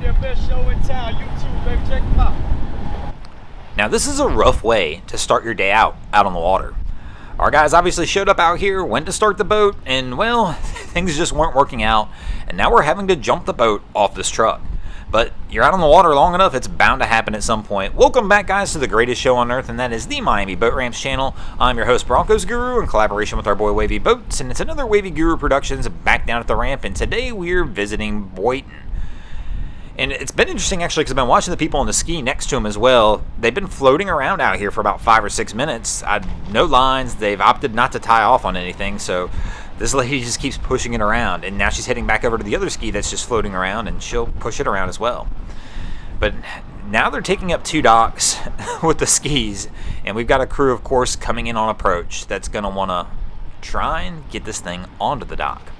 their best show in town. You too, baby. Check them out. Now this is a rough way to start your day out on the water. Our guys obviously showed up out here, went to start the boat, and well, things just weren't working out, and now we're having to jump the boat off this truck. But you're out on the water long enough, it's bound to happen at some point. Welcome back, guys, to the greatest show on earth, and that is the Miami Boat Ramps channel. I'm your host, Broncos Guru, in collaboration with our boy Wavy Boats, and it's another Wavy Guru Productions back down at the ramp, and today we're visiting Boynton. And it's been interesting, actually, because I've been watching the people on the ski next to them as well. They've been floating around out here for about 5 or 6 minutes. No lines. They've opted not to tie off on anything, so this lady just keeps pushing it around. And now she's heading back over to the other ski that's just floating around, and she'll push it around as well. But now they're taking up 2 docks with the skis, and we've got a crew, of course, coming in on approach that's going to want to try and get this thing onto the dock.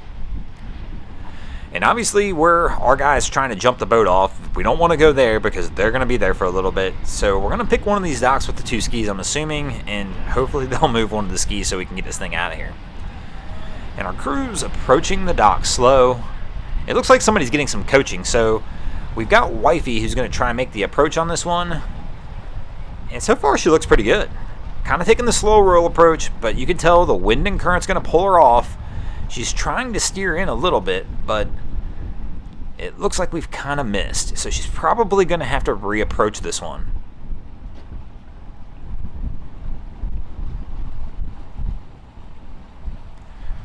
And obviously, we're our guys trying to jump the boat off. We don't want to go there because they're going to be there for a little bit. So we're going to pick one of these docks with the 2 skis, I'm assuming, and hopefully they'll move one of the skis so we can get this thing out of here. And our crew's approaching the dock slow. It looks like somebody's getting some coaching, so we've got Wifey who's going to try and make the approach on this one. And so far, she looks pretty good. Kind of taking the slow roll approach, but you can tell the wind and current's going to pull her off. She's trying to steer in a little bit, but it looks like we've kind of missed. So she's probably going to have to reapproach this one.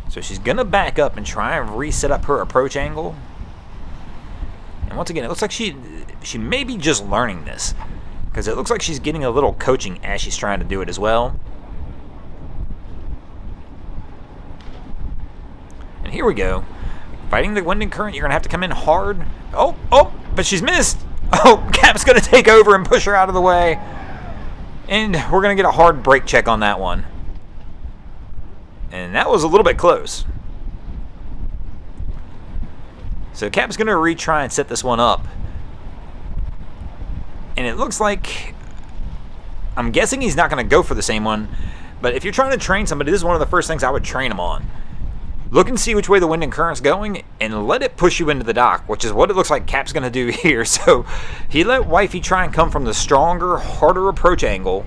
So she's going to back up and try and reset up her approach angle. And once again, it looks like she may be just learning this, because it looks like she's getting a little coaching as she's trying to do it as well. And here we go. Fighting the wind and current, you're going to have to come in hard. Oh, but she's missed. Oh, Cap's going to take over and push her out of the way. And we're going to get a hard brake check on that one. And that was a little bit close. So Cap's going to retry and set this one up. And it looks like, I'm guessing he's not going to go for the same one. But if you're trying to train somebody, this is one of the first things I would train them on. Look and see which way the wind and current's going, and let it push you into the dock, which is what it looks like Cap's going to do here. So he let Wifey try and come from the stronger, harder approach angle,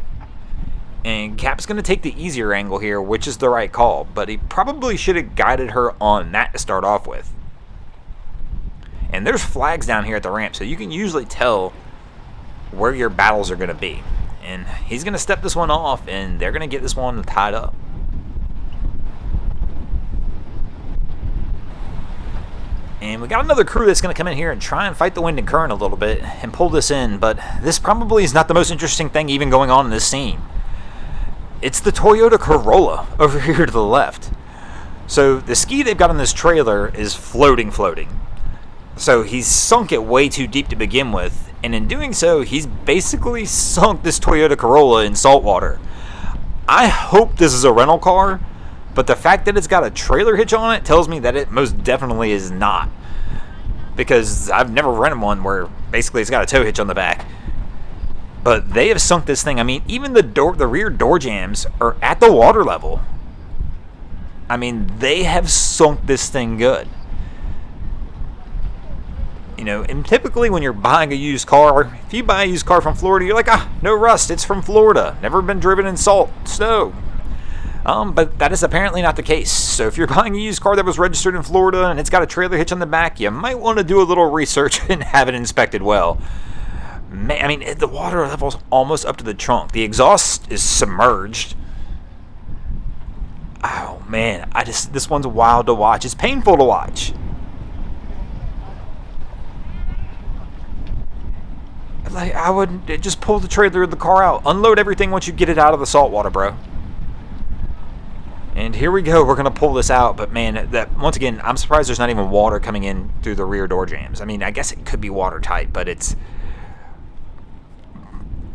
and Cap's going to take the easier angle here, which is the right call. But he probably should have guided her on that to start off with. And there's flags down here at the ramp, so you can usually tell where your battles are going to be. And he's going to step this one off, and they're going to get this one tied up. And we got another crew that's going to come in here and try and fight the wind and current a little bit and pull this in, but this probably is not the most interesting thing even going on in this scene. It's the Toyota Corolla over here to the left. So the ski they've got on this trailer is floating. So he's sunk it way too deep to begin with, and in doing so, he's basically sunk this Toyota Corolla in salt water. I hope this is a rental car, but the fact that it's got a trailer hitch on it tells me that it most definitely is not. Because I've never rented one where basically it's got a tow hitch on the back. But they have sunk this thing. I mean, even the rear door jambs are at the water level. I mean, they have sunk this thing good. You know, and typically when you're buying a used car, if you buy a used car from Florida, you're like, no rust, it's from Florida. Never been driven in snow. But that is apparently not the case. So if you're buying a used car that was registered in Florida and it's got a trailer hitch on the back, you might want to do a little research and have it inspected well. I mean, the water level's almost up to the trunk. The exhaust is submerged. Oh, man. This one's wild to watch. It's painful to watch. Like, I would just pull the trailer of the car out. Unload everything once you get it out of the salt water, bro. And here we go. We're going to pull this out. But, man, once again, I'm surprised there's not even water coming in through the rear door jambs. I mean, I guess it could be watertight, but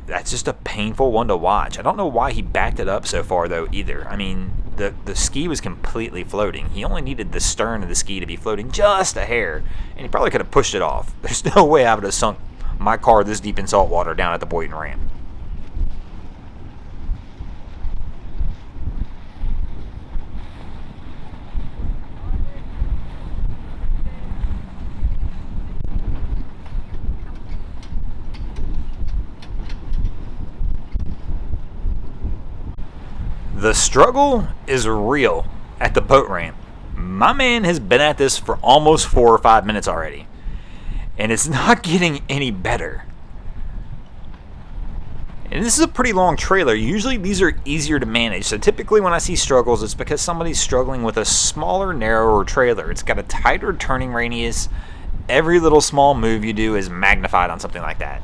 that's just a painful one to watch. I don't know why he backed it up so far, though, either. I mean, the ski was completely floating. He only needed the stern of the ski to be floating just a hair, and he probably could have pushed it off. There's no way I would have sunk my car this deep in salt water down at the Boynton ramp. The struggle is real at the boat ramp. My man has been at this for almost 4 or 5 minutes already, and it's not getting any better. And this is a pretty long trailer. Usually these are easier to manage. So typically when I see struggles, it's because somebody's struggling with a smaller, narrower trailer. It's got a tighter turning radius. Every little small move you do is magnified on something like that.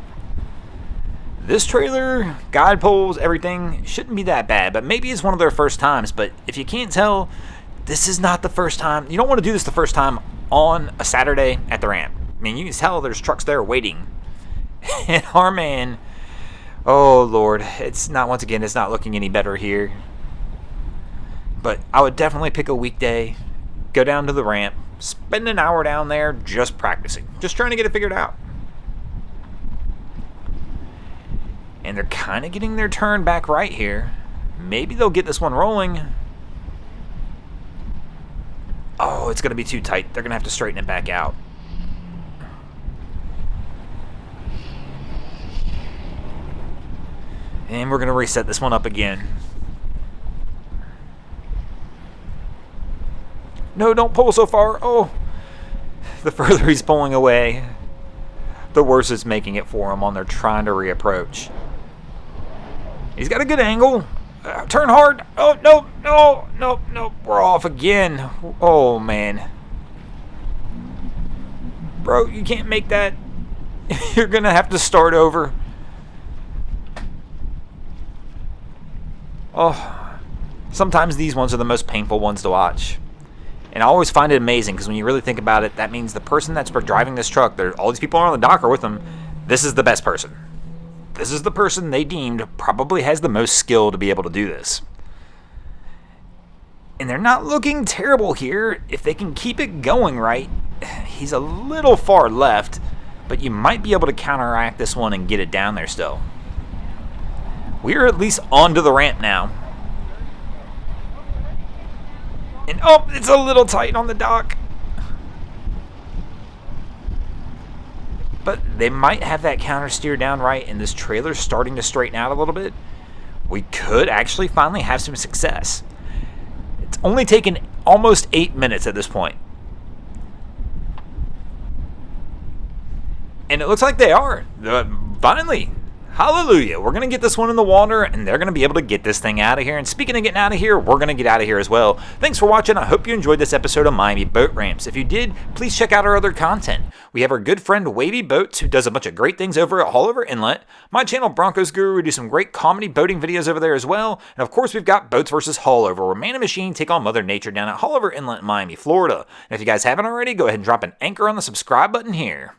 This trailer, guide poles, everything shouldn't be that bad, but maybe it's one of their first times. But if you can't tell, this is not the first time. You don't want to do this the first time on a Saturday at the ramp. I mean, you can tell there's trucks there waiting. And our man, oh Lord, it's not looking any better here. But I would definitely pick a weekday, go down to the ramp, spend an hour down there just practicing, just trying to get it figured out. And they're kind of getting their turn back right here. Maybe they'll get this one rolling. Oh, it's going to be too tight. They're going to have to straighten it back out. And we're going to reset this one up again. No, don't pull so far. Oh, the further he's pulling away, the worse it's making it for him on their trying to reapproach. He's got a good angle. Turn hard. Oh, no. We're off again. Oh, man. Bro, you can't make that. You're going to have to start over. Oh, sometimes these ones are the most painful ones to watch. And I always find it amazing because when you really think about it, that means the person that's driving this truck, all these people on the dock are with them, this is the best person. This is the person they deemed probably has the most skill to be able to do this. And they're not looking terrible here. If they can keep it going right, he's a little far left, but you might be able to counteract this one and get it down there still. We're at least onto the ramp now. And oh, it's a little tight on the dock. But they might have that counter steer down right, and this trailer's starting to straighten out a little bit. We could actually finally have some success. It's only taken almost 8 minutes at this point. And it looks like they are. Finally. Hallelujah. We're going to get this one in the water, and they're going to be able to get this thing out of here. And speaking of getting out of here, we're going to get out of here as well. Thanks for watching. I hope you enjoyed this episode of Miami Boat Ramps. If you did, please check out our other content. We have our good friend Wavy Boats, who does a bunch of great things over at Haulover Inlet. My channel, Broncos Guru, we do some great comedy boating videos over there as well. And of course, we've got Boats vs. Haulover, where man and machine take on Mother Nature down at Haulover Inlet in Miami, Florida. And if you guys haven't already, go ahead and drop an anchor on the subscribe button here.